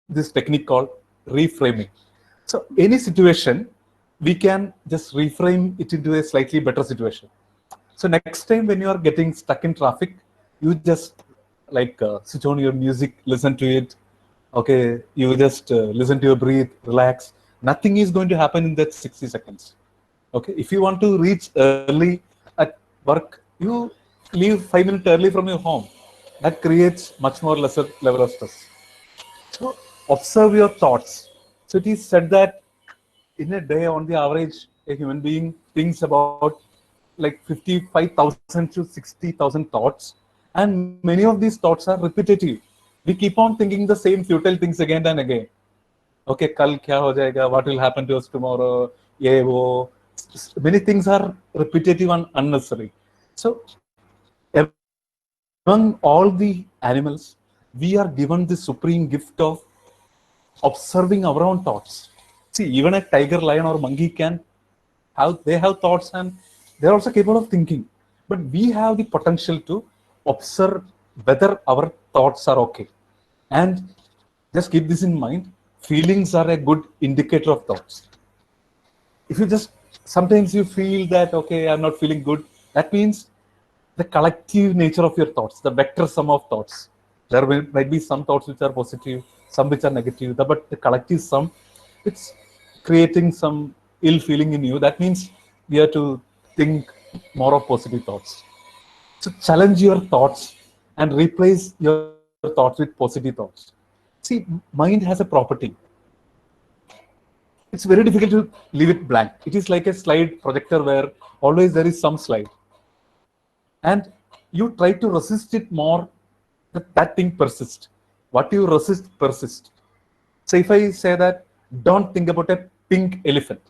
this technique called reframing. So any situation, we can just reframe it into a slightly better situation. So next time when you are getting stuck in traffic, you just like switch on your music, listen to it. Okay, you just listen to your breathe, relax. Nothing is going to happen in that 60 seconds. Okay, if you want to reach early at work, you leave 5 minutes early from your home. That creates much more lesser level of stress. So observe your thoughts. So it is said that in a day, on the average, a human being thinks about like 55,000 to 60,000 thoughts, and many of these thoughts are repetitive. We keep on thinking the same futile things again and again. Okay, kal kya ho jayega? What will happen to us tomorrow? Ye wo. Many things are repetitive and unnecessary. So among all the animals, we are given the supreme gift of observing our own thoughts. See, even a tiger, lion, or monkey can have thoughts, and they're also capable of thinking. But we have the potential to observe whether our thoughts are okay. And just keep this in mind: feelings are a good indicator of thoughts. If you just sometimes you feel that okay, I'm not feeling good, that means the collective nature of your thoughts, the vector sum of thoughts. Might be some thoughts which are positive, some which are negative, but the collective sum, it's creating some ill feeling in you. That means we have to think more of positive thoughts. So challenge your thoughts and replace your thoughts with positive thoughts. See, mind has a property. It's very difficult to leave it blank. It is like a slide projector where always there is some slide, and you try to resist it more, that thing persists. What you resist persists. So if I say that, don't think about a pink elephant,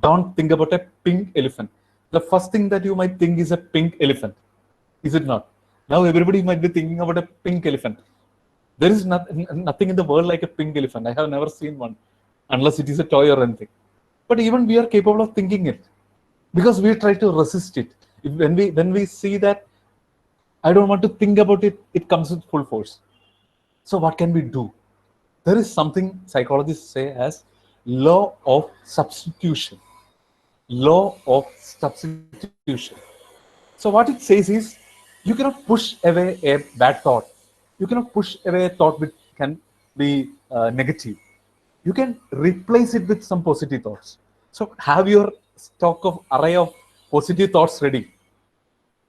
don't think about a pink elephant, the first thing that you might think is a pink elephant, is it not? Now everybody might be thinking about a pink elephant. There is nothing in the world like a pink elephant. I have never seen one, unless it is a toy or anything. But even we are capable of thinking it, because we try to resist it. When we see that I don't want to think about it, it comes with full force. So what can we do? There is something psychologists say as law of substitution. Law of substitution. So what it says is, you cannot push away a bad thought. You cannot push away a thought which can be negative. You can replace it with some positive thoughts. So have your stock of array of positive thoughts ready.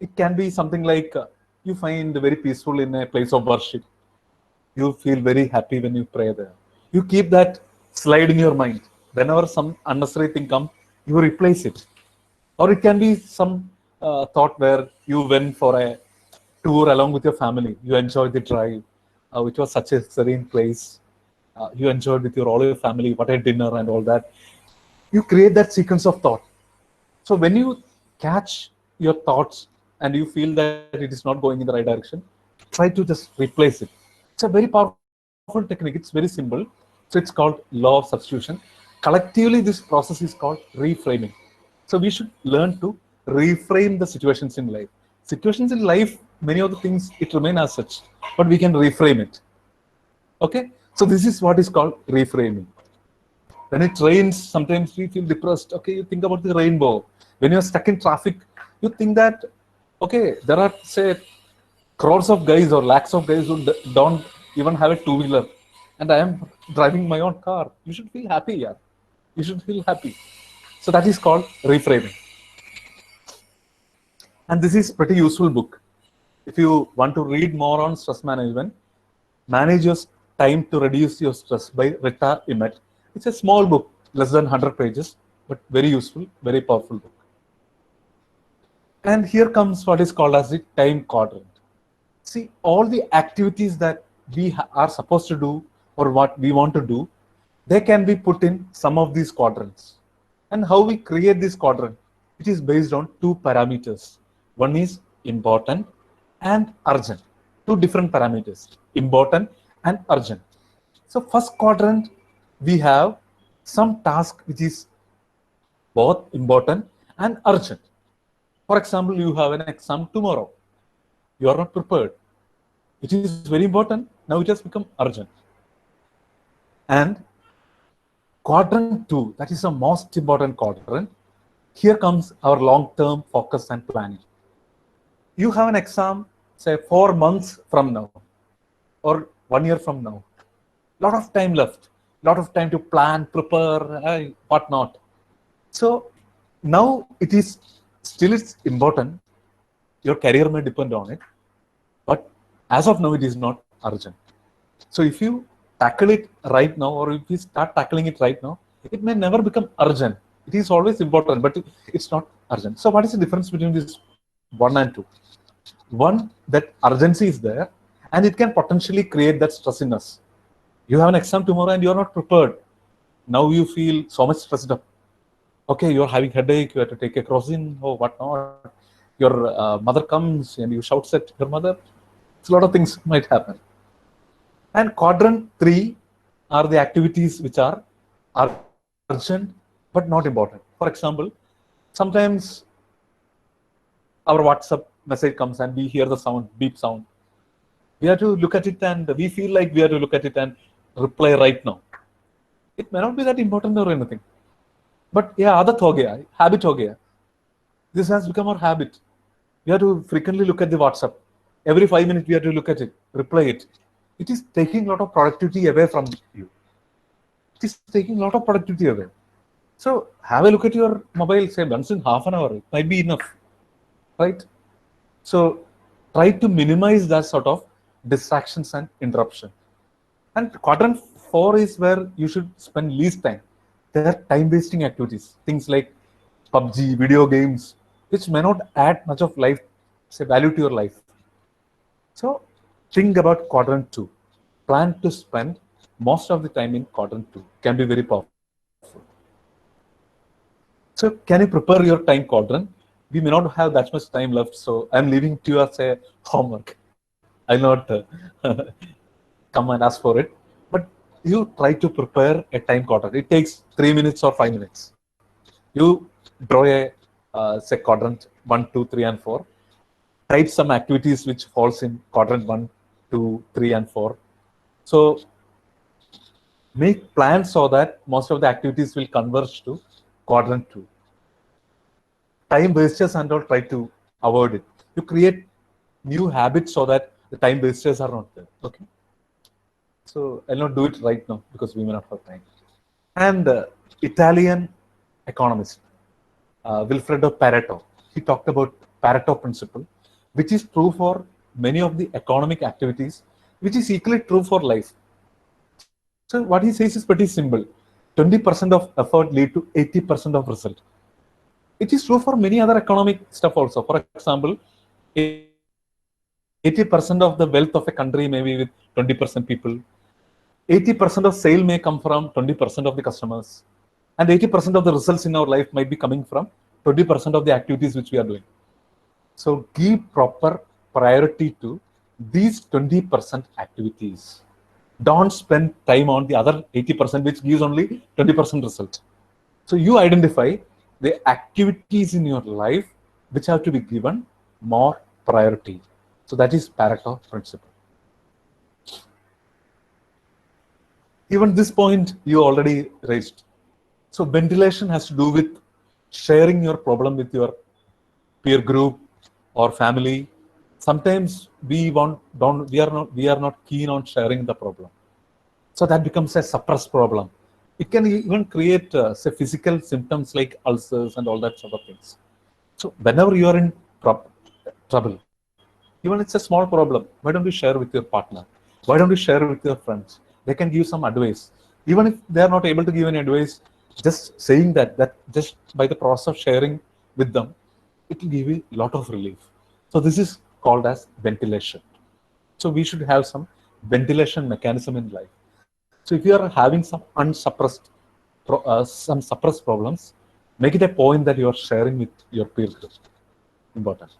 It can be something like you find very peaceful in a place of worship. You feel very happy when you pray there. You keep that slide in your mind. Whenever some unnecessary thing comes, you replace it. Or it can be some thought where you went for a tour along with your family. You enjoyed the drive, which was such a serene place. You enjoyed with all your family, what a dinner and all that. You create that sequence of thought. So when you catch your thoughts and you feel that it is not going in the right direction, try to just replace it. It's a very powerful technique. It's very simple. So it's called law of substitution. Collectively, this process is called reframing. So we should learn to reframe the situations in life. Situations in life, many of the things it remain as such, but we can reframe it. Okay. So this is what is called reframing. When it rains, sometimes we feel depressed. Okay, you think about the rainbow. When you're stuck in traffic, you think that, okay, there are, say, crores of guys or lakhs of guys who don't even have a two-wheeler, and I am driving my own car. You should feel happy, yeah. You should feel happy. So that is called reframing. And this is pretty useful book. If you want to read more on stress management, Manage Your Time to Reduce Your Stress by Rita Emmett. It's a small book, less than 100 pages, but very useful, very powerful book. And here comes what is called as the time quadrant. See, all the activities that we are supposed to do or what we want to do, they can be put in some of these quadrants. And how we create this quadrant, it is based on two parameters. One is important and urgent. Two different parameters, important and urgent. So first quadrant, we have some task which is both important and urgent. For example, you have an exam tomorrow. You are not prepared. It is very important. Now it has become urgent. And quadrant 2, that is the most important quadrant. Here comes our long-term focus and planning. You have an exam, say 4 months from now, or 1 year from now. Lot of time left, lot of time to plan, prepare, whatnot. So now it is still it's important. Your career may depend on it, but as of now, it is not urgent. So if you tackle it right now, or if you start tackling it right now, it may never become urgent. It is always important, but it's not urgent. So what is the difference between this 1 and 2? One, that urgency is there, and it can potentially create that stress in us. You have an exam tomorrow and you are not prepared. Now you feel so much stressed up. Okay, you're having headache, you have to take a crocin or whatnot. Your mother comes and you shouts at your mother. So a lot of things might happen. And quadrant 3 are the activities which are urgent but not important. For example, sometimes our WhatsApp message comes and we hear the sound, beep sound. We have to look at it and we feel like we have to look at it and reply right now. It may not be that important or anything. But yeah, adat ho gaya, habit ho gaya. This has become our habit. We have to frequently look at the WhatsApp. Every 5 minutes we have to look at it, reply it. It is taking a lot of productivity away from you. It is taking a lot of productivity away. So have a look at your mobile, say once in half an hour. It might be enough, right? So try to minimize that sort of distractions and interruption. And quadrant 4 is where you should spend least time. There are time-wasting activities, things like PUBG, video games, which may not add much of life, say value to your life. So think about quadrant 2. Plan to spend most of the time in quadrant 2. Can be very powerful. So can you prepare your time quadrant? We may not have that much time left, so I'm leaving to you as a homework. I'll not come and ask for it, but you try to prepare a time quadrant. It takes 3 minutes or 5 minutes. You draw a say quadrant 1, 2, 3, and 4. Type some activities which falls in quadrant 1, 2, 3, and 4. So make plans so that most of the activities will converge to quadrant 2. Time wasters and all, try to avoid it. You create new habits so that the time wasters are not there. Okay. So I'll not do it right now because we may not have time. And Italian economist Vilfredo Pareto, he talked about Pareto principle, which is true for many of the economic activities, which is equally true for life. So what he says is pretty simple. 20% of effort lead to 80% of result. It is true for many other economic stuff also. For example, 80% of the wealth of a country may be with 20% people. 80% of sale may come from 20% of the customers. And 80% of the results in our life might be coming from 20% of the activities which we are doing. So give proper priority to these 20% activities. Don't spend time on the other 80%, which gives only 20% result. So you identify the activities in your life which have to be given more priority. So that is Pareto principle. Even this point you already raised. So ventilation has to do with sharing your problem with your peer group or family. Sometimes we are not keen on sharing the problem. So that becomes a suppressed problem. It can even create say physical symptoms like ulcers and all that sort of things. So whenever you are in trouble, even it's a small problem, why don't you share with your partner? Why don't you share with your friends? They can give some advice. Even if they are not able to give any advice, just saying that just by the process of sharing with them, it will give you a lot of relief. So this is called as ventilation. So we should have some ventilation mechanism in life. So if you are having some some suppressed problems, make it a point that you are sharing with your peer group. Important.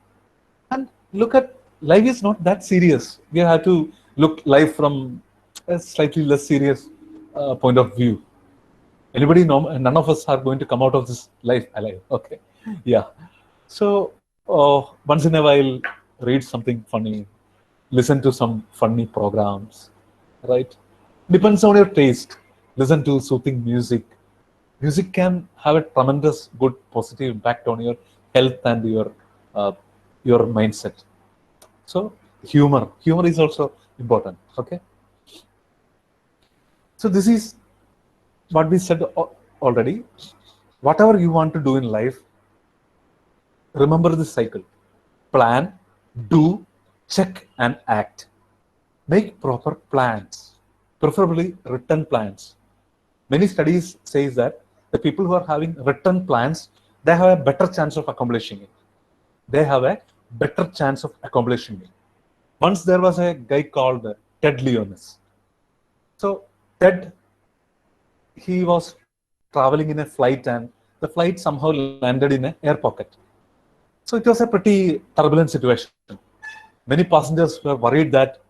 And look at life is not that serious. We have to look life from a slightly less serious point of view. Anybody know? None of us are going to come out of this life alive. Okay, yeah. So once in a while, read something funny, listen to some funny programs, right? Depends on your taste. listen to soothing music. Music can have a tremendous good positive impact on your health and uh, your mindset. So humor is also important. Okay, so this is what we said already. Whatever you want to do in life, remember this cycle: plan, do, check, and act. Make proper plans, preferably written plans. Many studies says that the people who are having written plans, they have a better chance of accomplishing it. They have a better chance of accomplishing it. Once there was a guy called Ted Leonis. So Ted, he was traveling in a flight, and the flight somehow landed in an air pocket. So it was a pretty turbulent situation. Many passengers were worried that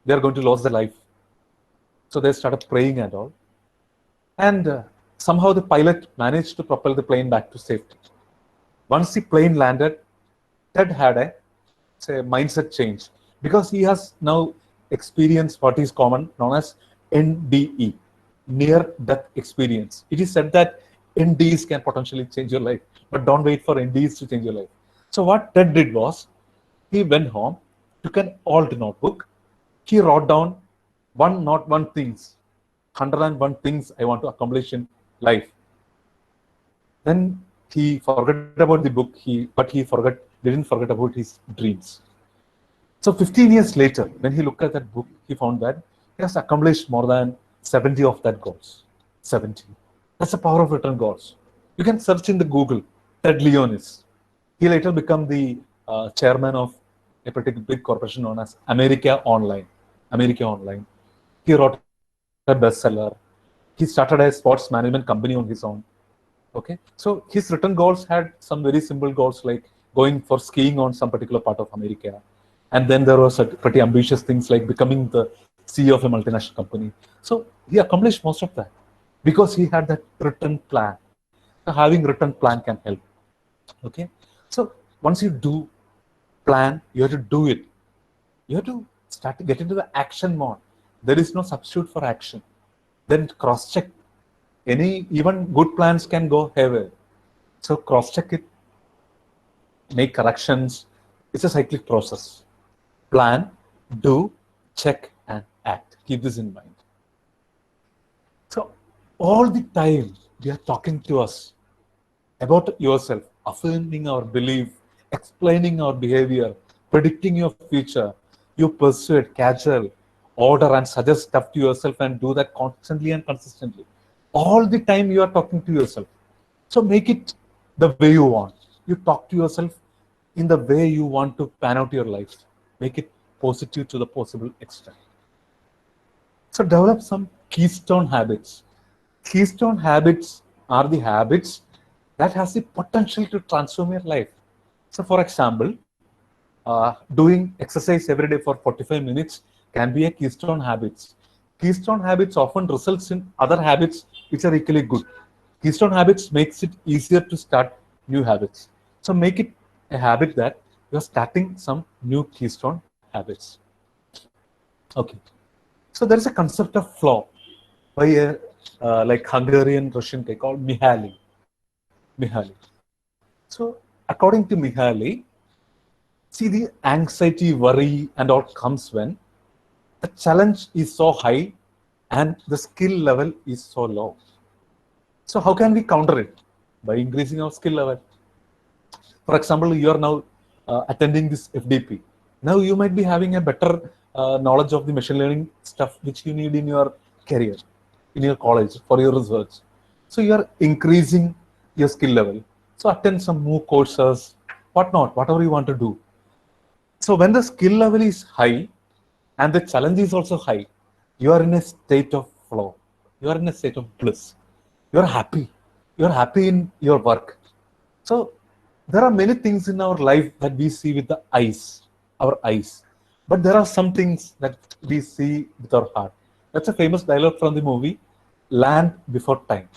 they are going to lose their life. So they started praying and all. And somehow the pilot managed to propel the plane back to safety. Once the plane landed, Ted had a say mindset change, because he has now experienced what is common known as NDE, near death experience. It is said that NDEs can potentially change your life, but don't wait for NDEs to change your life. So what Ted did was, he went home, took an old notebook, he wrote down not one things, 101 things I want to accomplish in life. Then he forgot about the book, didn't forget about his dreams. So 15 years later, when he looked at that book, he found that he has accomplished more than 70 of that goals. 70. That's the power of written goals. You can search in the Google, Ted Leonis. He later became the chairman of a pretty big corporation known as America Online. America Online. He wrote a bestseller. He started a sports management company on his own. Okay, so his written goals had some very simple goals, like going for skiing on some particular part of America, and then there was pretty ambitious things like becoming the CEO of a multinational company. So he accomplished most of that because he had that written plan. So having written plan can help. Okay, so once you do plan, you have to do it. You have to start to get into the action mode. There is no substitute for action. Then cross check. Even good plans can go haywire. So cross check it, make corrections. It's a cyclic process. Plan, do, check, and act. Keep this in mind. So all the time we are talking to us about yourself, affirming our belief, explaining our behavior, predicting your future. You persuade, casual, order, and suggest stuff to yourself, and do that constantly and consistently. All the time you are talking to yourself. So make it the way you want. You talk to yourself in the way you want to pan out your life. Make it positive to the possible extent. So develop some keystone habits. Keystone habits are the habits that has the potential to transform your life. So for example, doing exercise every day for 45 minutes can be a keystone habits. Keystone habits often results in other habits which are equally good. Keystone habits makes it easier to start new habits. So make it a habit that you're starting some new keystone habits. Okay. So there is a concept of flow by a like Hungarian Russian guy called Mihaly. Mihaly. So according to Mihaly, see, the anxiety, worry, and all comes when the challenge is so high and the skill level is so low. So how can we counter it? By increasing our skill level. For example, you are now attending this FDP. Now you might be having a better knowledge of the machine learning stuff which you need in your career, in your college, for your research. So you are increasing your skill level. So attend some more courses, whatnot, whatever you want to do. So when the skill level is high and the challenge is also high, you are in a state of flow. You are in a state of bliss. You are happy. You are happy in your work. So there are many things in our life that we see with the eyes, our eyes. But there are some things that we see with our heart. That's a famous dialogue from the movie Land Before Time.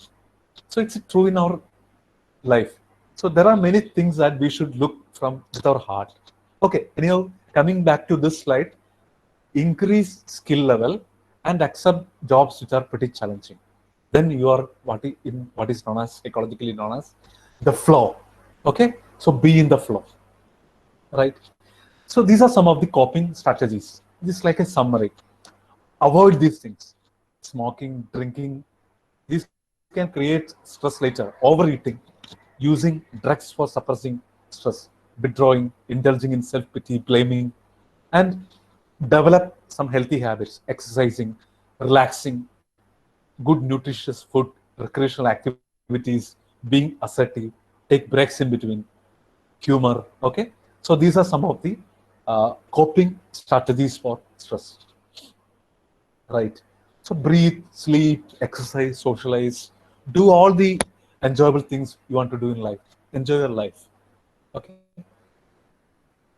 So it's true in our life. So there are many things that we should look from with our heart. Okay, anyhow, coming back to this slide, increase skill level and accept jobs which are pretty challenging. then you are what is known as psychologically known as the flow. Okay, so be in the flow, right? So these are some of the coping strategies. This is like a summary. Avoid these things: smoking, drinking. These can create stress later. Overeating, using drugs for suppressing stress, withdrawing, indulging in self-pity, blaming, and develop some healthy habits: exercising, relaxing, good nutritious food, recreational activities, being assertive, take breaks in between, humor. Okay, so these are some of the coping strategies for stress, right? So breathe, sleep, exercise, socialize, do all the enjoyable things you want to do in life. Enjoy your life. Okay.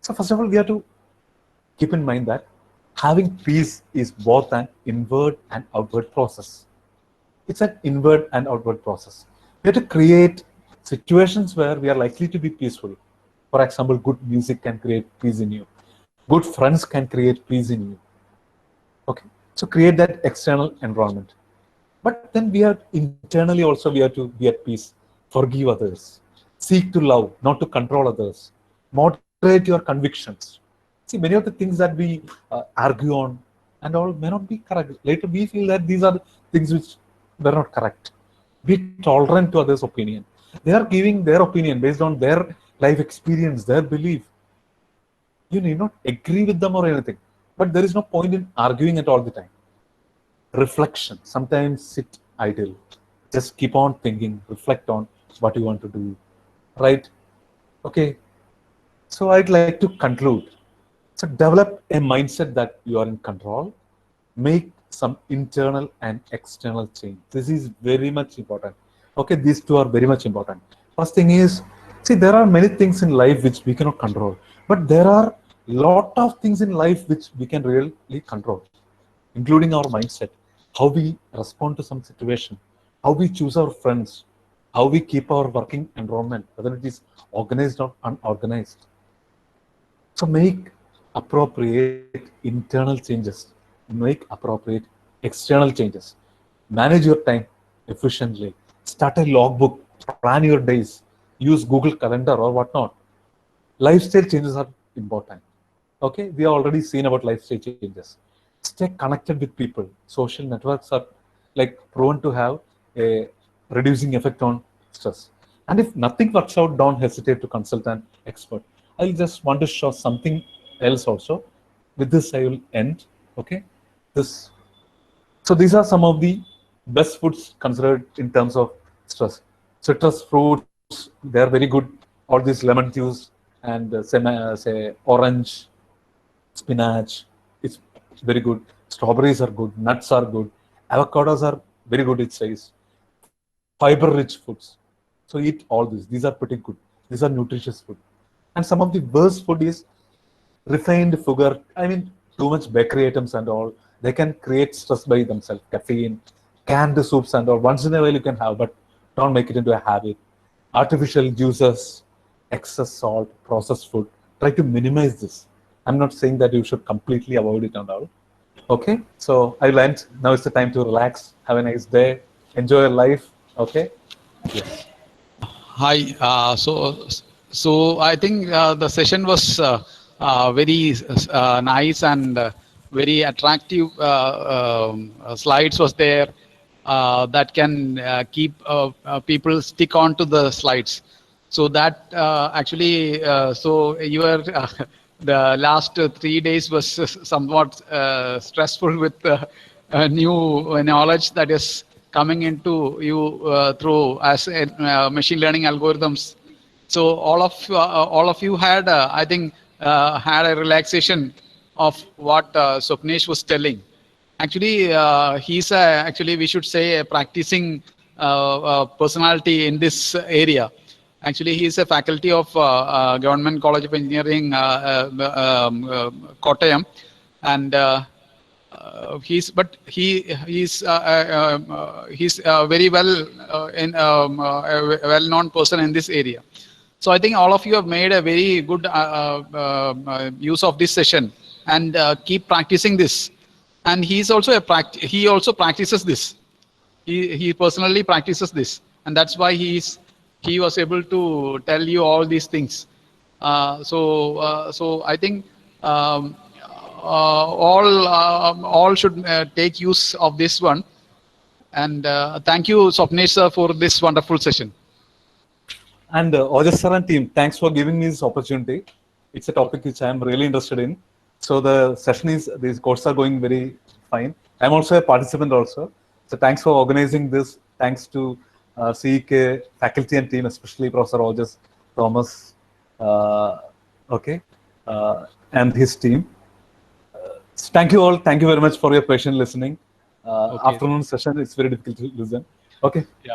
So first of all, we have to keep in mind that having peace is both an inward and outward process. It's an inward and outward process. We have to create situations where we are likely to be peaceful. For example, good music can create peace in you. Good friends can create peace in you. Okay, so create that external environment. But then we are internally also we have to be at peace. Forgive others. Seek to love, not to control others. Moderate your convictions. See, many of the things that we argue on and all may not be correct. Later, we feel that these are things which were not correct. Be tolerant to others' opinion. They are giving their opinion based on their life experience, their belief. You need not agree with them or anything, but there is no point in arguing it all the time. Reflection. Sometimes sit idle. Just keep on thinking, reflect on what you want to do. Right? Okay. So I'd like to conclude. So develop a mindset that you are in control. Make some internal and external change. This is very much important. Okay, these two are very much important. First thing is, see, there are many things in life which we cannot control, but there are lot of things in life which we can really control, including our mindset, how we respond to some situation, how we choose our friends, how we keep our working environment, whether it is organized or unorganized. So make appropriate internal changes, make appropriate external changes, manage your time efficiently, start a logbook, plan your days, use Google Calendar or whatnot. Lifestyle changes are important. Okay, we have already seen about lifestyle changes. Stay connected with people. Social networks are like proven to have a reducing effect on stress. And if nothing works out, don't hesitate to consult an expert. I just want to show something else also. With this, I will end. Okay, this. So these are some of the best foods considered in terms of stress. Citrus fruits, they are very good. All these lemon juice and say orange, spinach, it's very good. Strawberries are good. Nuts are good. Avocados are very good. It says fiber-rich foods. So eat all these. These are pretty good. These are nutritious food. And some of the worst food is refined sugar. I mean, too much bakery items and all. They can create stress by themselves. Caffeine, canned soups and all. Once in a while you can have, but don't make it into a habit. Artificial juices, excess salt, processed food. Try to minimize this. I'm not saying that you should completely avoid it and all. Okay, so I learned. Now it's the time to relax. Have a nice day. Enjoy your life. Okay. Yes. Hi. So I think the session was very nice and very attractive. Slides was there that can keep people stick on to the slides. So that actually, so your the last 3 days was somewhat stressful with new knowledge that is coming into you through as machine learning algorithms. So all of you had, I think, had a relaxation of what Swapnesh was telling. Actually, he's actually, we should say, a practicing personality in this area. Actually, he is a faculty of Government College of Engineering, Kottayam, and he's very well in a well-known person in this area. So I think all of you have made a very good use of this session and keep practicing this. And he also practices this. he personally practices this, and that's why he was able to tell you all these things. So I think all should take use of this one. And thank you, Swapnesh sir, for this wonderful session. And Ojas sir and team, thanks for giving me this opportunity. It's a topic which I am really interested in. So the session is, these courses are going very fine. I'm also a participant also. So thanks for organizing this. Thanks to CEK faculty and team, especially Professor Ojas, Thomas, okay, and his team. So thank you all. Thank you very much for your patient listening. Okay. Afternoon session, it's very difficult to listen. Okay. Yeah.